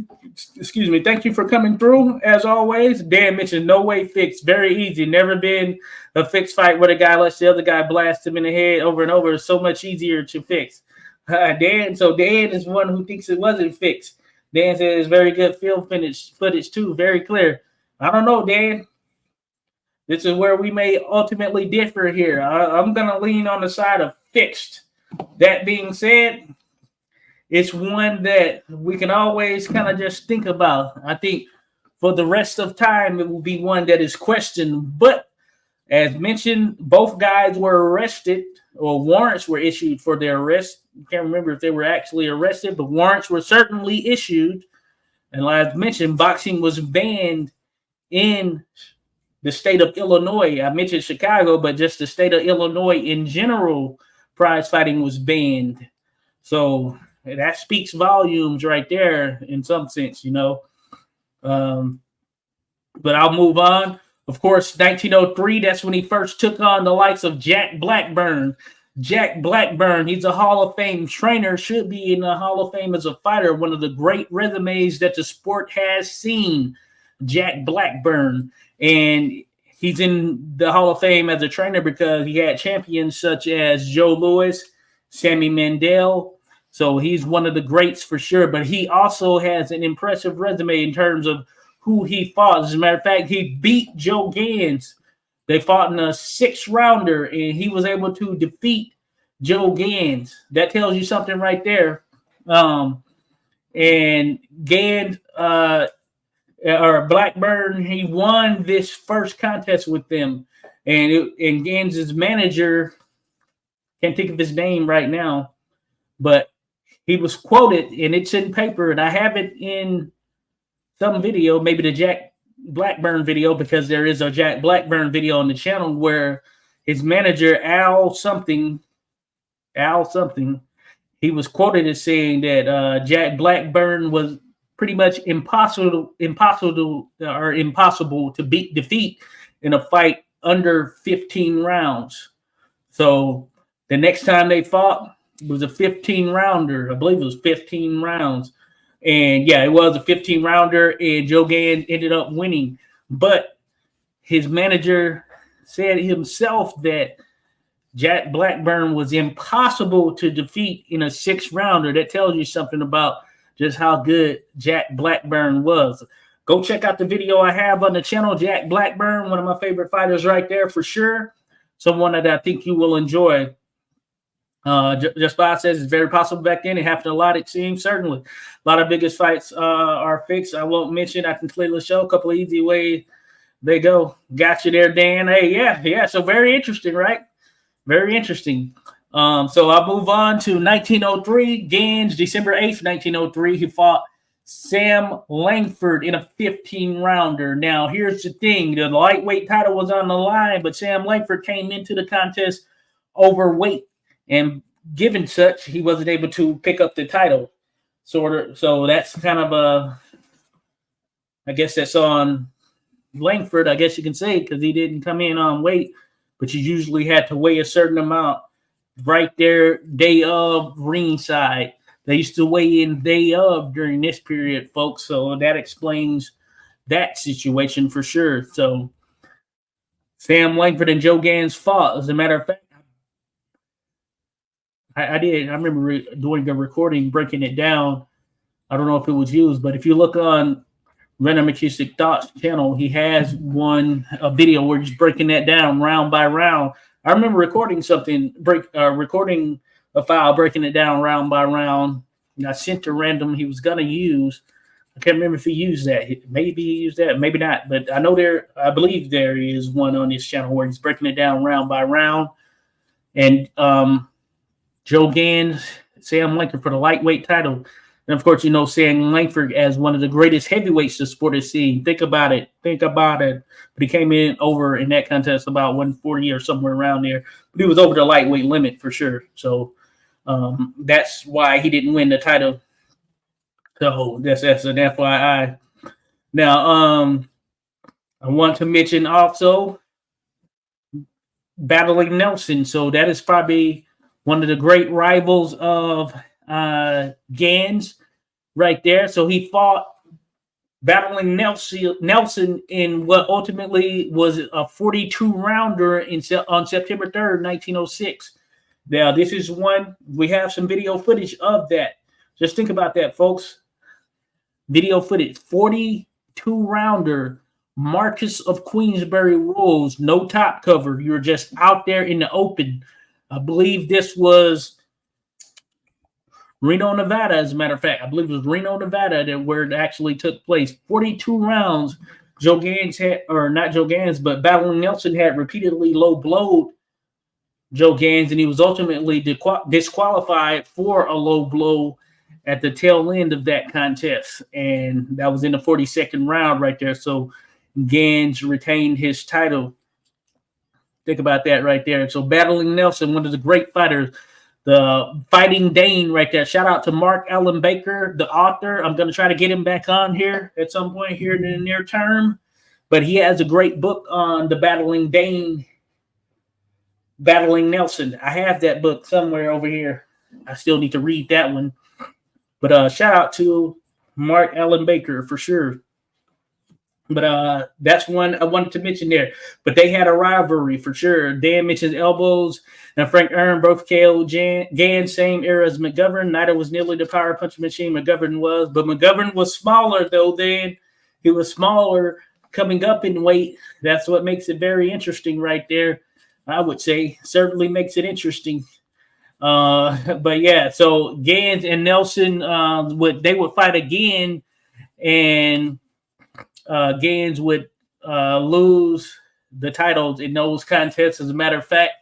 you for coming through, as always. Dan mentioned no way fixed. Very easy. Never been a fixed fight where the guy lets the other guy blast him in the head over and over. It's so much easier to fix. Dan is one who thinks it wasn't fixed. Dan says it's very good field footage too. Very clear. I don't know, Dan. This is where we may ultimately differ here. I'm going to lean on the side of fixed. That being said, it's one that we can always kind of just think about. I think for the rest of time, it will be one that is questioned. But as mentioned, both guys were arrested, or warrants were issued for their arrest. I can't remember if they were actually arrested, but warrants were certainly issued. And like I mentioned, boxing was banned in the state of Illinois. I mentioned Chicago, but just the state of Illinois in general, prize fighting was banned. So that speaks volumes right there in some sense, you know. But I'll move on. Of course, 1903, that's when he first took on the likes of Jack Blackburn. Jack Blackburn, he's a Hall of Fame trainer, should be in the Hall of Fame as a fighter. One of the great resumes that the sport has seen, Jack Blackburn. And he's in the Hall of Fame as a trainer because he had champions such as Joe Louis, Sammy Mandel. So he's one of the greats for sure. But he also has an impressive resume in terms of who he fought. As a matter of fact, he beat Joe Gans. They fought in a 6-rounder, and he was able to defeat Joe Gans. That tells you something right there. And Gans, or Blackburn, he won this first contest with them. And Gans's manager, can't think of his name right now, but he was quoted, and it's in paper, and I have it in some video, maybe the Jack Blackburn video, because there is a Jack Blackburn video on the channel where his manager, Al something, he was quoted as saying that Jack Blackburn was pretty much impossible to defeat in a fight under 15 rounds. So the next time they fought, it was a 15-rounder. I believe it was 15 rounds. And yeah, it was a 15-rounder, and Joe Gans ended up winning. But his manager said himself that Jack Blackburn was impossible to defeat in a 6-rounder. That tells you something about just how good Jack Blackburn was. Go check out the video I have on the channel, Jack Blackburn, one of my favorite fighters right there for sure. Someone that I think you will enjoy. Just by says it's very possible back then. It happened a lot, it seems. Certainly. A lot of biggest fights are fixed. I won't mention. I can clearly show a couple of easy ways they go. Got you there, Dan. Hey, yeah. So very interesting, right? Very interesting. So I'll move on to 1903. Gans, December 8th, 1903. He fought Sam Langford in a 15-rounder. Now, here's the thing. The lightweight title was on the line, but Sam Langford came into the contest overweight. And given such, he wasn't able to pick up the title. So that's kind of I guess that's on Langford, I guess you can say, because he didn't come in on weight, but you usually had to weigh a certain amount right there day of ringside. They used to weigh in day of during this period, folks. So that explains that situation for sure. So Sam Langford and Joe Gans fought. As a matter of fact, I remember doing a recording, breaking it down. I don't know if it was used, but if you look on Random Acoustic Thoughts channel. He has a video where he's breaking that down round by round. I remember recording recording a file, breaking it down round by round. And I sent to Random he was gonna use. I can't remember if he used that. Maybe he used that, maybe not. But I believe there is one on his channel where he's breaking it down round by round. And Joe Gans, Sam Langford for the lightweight title. And of course, Sam Langford as one of the greatest heavyweights the sport has seen. Think about it. But he came in over in that contest about 140 or somewhere around there. But he was over the lightweight limit for sure. So that's why he didn't win the title. So that's an FYI. Now, I want to mention also Battling Nelson. So that is probably one of the great rivals of Gans right there. So he fought Battling Nelson in what ultimately was a 42-rounder on September 3rd, 1906. Now, this is one, we have some video footage of that. Just think about that, folks. Video footage, 42-rounder, Marquess of Queensberry rules, no top cover. You're just out there in the open. I believe this was Reno, Nevada, as a matter of fact. I believe it was Reno, Nevada, where it actually took place. 42 rounds. Joe Gans not Joe Gans, but Battling Nelson had repeatedly low-blowed Joe Gans, and he was ultimately disqualified for a low blow at the tail end of that contest. And that was in the 42nd round right there. So Gans retained his title. Think about that right there. So Battling Nelson, one of the great fighters, the Fighting Dane right there. Shout out to Mark Allen Baker, the author. I'm going to try to get him back on here at some point here in the near term. But he has a great book on the Battling Dane, Battling Nelson. I have that book somewhere over here. I still need to read that one. But shout out to Mark Allen Baker for sure. But that's one I wanted to mention there. But they had a rivalry for sure. Dan mentions Elbows and Frank Aaron both KO Gans, same era as McGovern. Neither was nearly the power punch machine McGovern was. But McGovern was smaller, though, then. He was smaller coming up in weight. That's what makes it very interesting right there, I would say. Certainly makes it interesting. But yeah, so Gans and Nelson they would fight again, and Gans would lose the titles in those contests. As a matter of fact,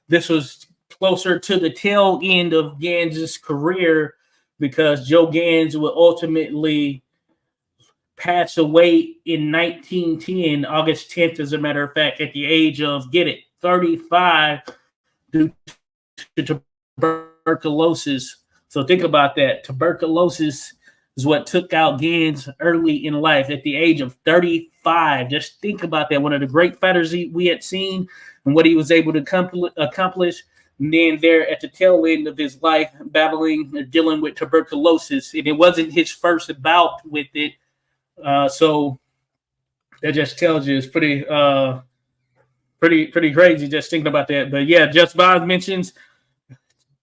this was closer to the tail end of Gans's career because Joe Gans would ultimately pass away in 1910, August 10th, as a matter of fact, at the age of, 35 due to tuberculosis. So think about that. Tuberculosis is what took out Gans early in life at the age of 35. Just think about that. One of the great fighters we had seen and what he was able to accomplish. And then there at the tail end of his life, dealing with tuberculosis. And it wasn't his first bout with it. So that just tells you it's pretty crazy just thinking about that. But yeah, Just Bob mentions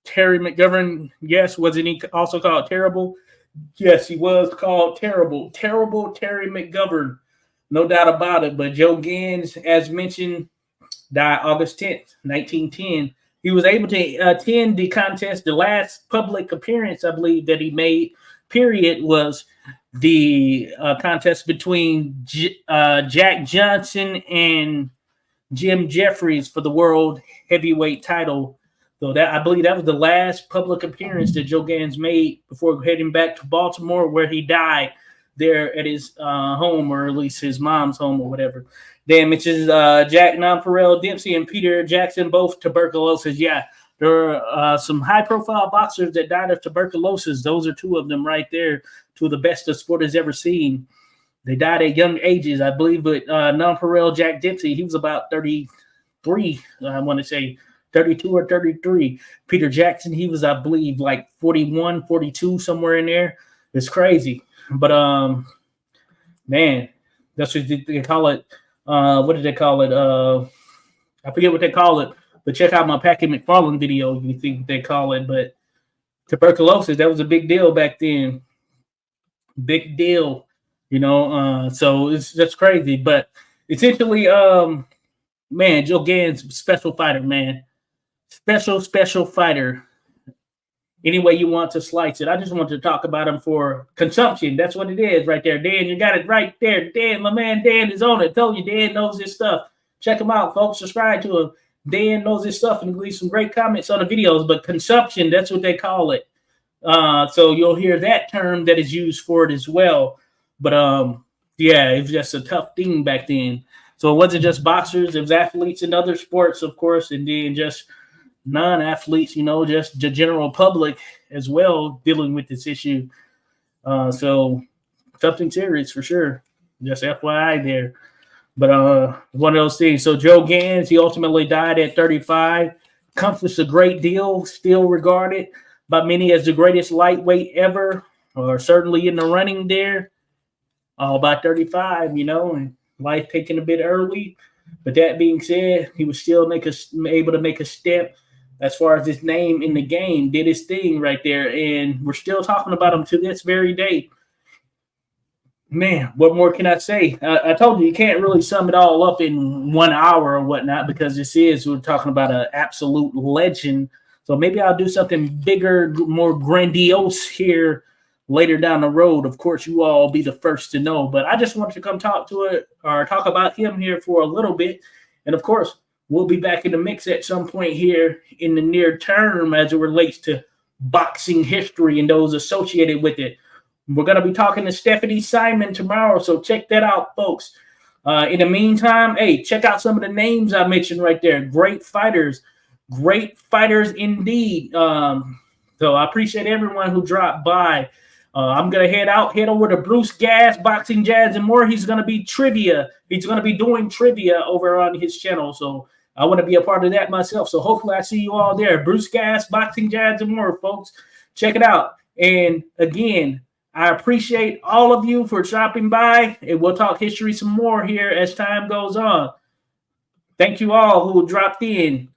Terry McGovern. Yes, wasn't he also called Terrible? Yes, he was called Terrible. Terrible Terry McGovern. No doubt about it. But Joe Gans, as mentioned, died August 10th, 1910. He was able to attend the contest. The last public appearance, I believe, that he made, period, was the contest between Jack Johnson and Jim Jeffries for the world heavyweight title. So that, I believe, that was the last public appearance that Joe Gans made before heading back to Baltimore, where he died there at his home, or at least his mom's home or whatever. Then mentions Jack Nonpareil Dempsey and Peter Jackson, both tuberculosis. Yeah, there are some high-profile boxers that died of tuberculosis. Those are two of them right there, two of the best the sport has ever seen. They died at young ages, I believe. But Nonpareil Jack Dempsey, he was about 33, I want to say. 32 or 33. Peter Jackson, he was, I believe, like 41, 42, somewhere in there. It's crazy. But, man, that's what they call it. What did they call it? I forget what they call it. But check out my Packy McFarland video if you think they call it. But tuberculosis, that was a big deal back then. Big deal. So it's just crazy. But essentially, man, Joe Gans, special fighter, man. Special fighter. Any way you want to slice it. I just want to talk about him for consumption. That's what it is right there. Dan, you got it right there. Dan, my man Dan is on it. Told you Dan knows his stuff. Check him out, folks. Subscribe to him. Dan knows his stuff and leave some great comments on the videos. But consumption, that's what they call it. So you'll hear that term that is used for it as well. But yeah, it was just a tough thing back then. So it wasn't just boxers, it was athletes in other sports, of course, and then just non-athletes, just the general public as well dealing with this issue. So something serious for sure. Just FYI there. But one of those things. So Joe Gans, he ultimately died at 35. Accomplished a great deal, still regarded by many as the greatest lightweight ever, or certainly in the running there. All by 35, and life taking a bit early. But that being said, he was still able to make a step as far as his name in the game, did his thing right there. And we're still talking about him to this very day. Man, what more can I say? I told you can't really sum it all up in 1 hour or whatnot, because we're talking about an absolute legend. So maybe I'll do something bigger, more grandiose here later down the road. Of course, you all will be the first to know. But I just wanted to come talk about him here for a little bit. And of course, we'll be back in the mix at some point here in the near term as it relates to boxing history and those associated with it. We're going to be talking to Stephanie Simon tomorrow, so check that out, folks. In the meantime, hey, check out some of the names I mentioned right there. Great fighters indeed. So I appreciate everyone who dropped by. I'm going to head over to Bruce Gas, Boxing, Jazz, and More. He's going to be trivia. He's going to be doing trivia over on his channel. So I want to be a part of that myself. So hopefully I see you all there. Bruce Gas, Boxing, Jazz, and More, folks. Check it out. And again, I appreciate all of you for dropping by. And we'll talk history some more here as time goes on. Thank you all who dropped in.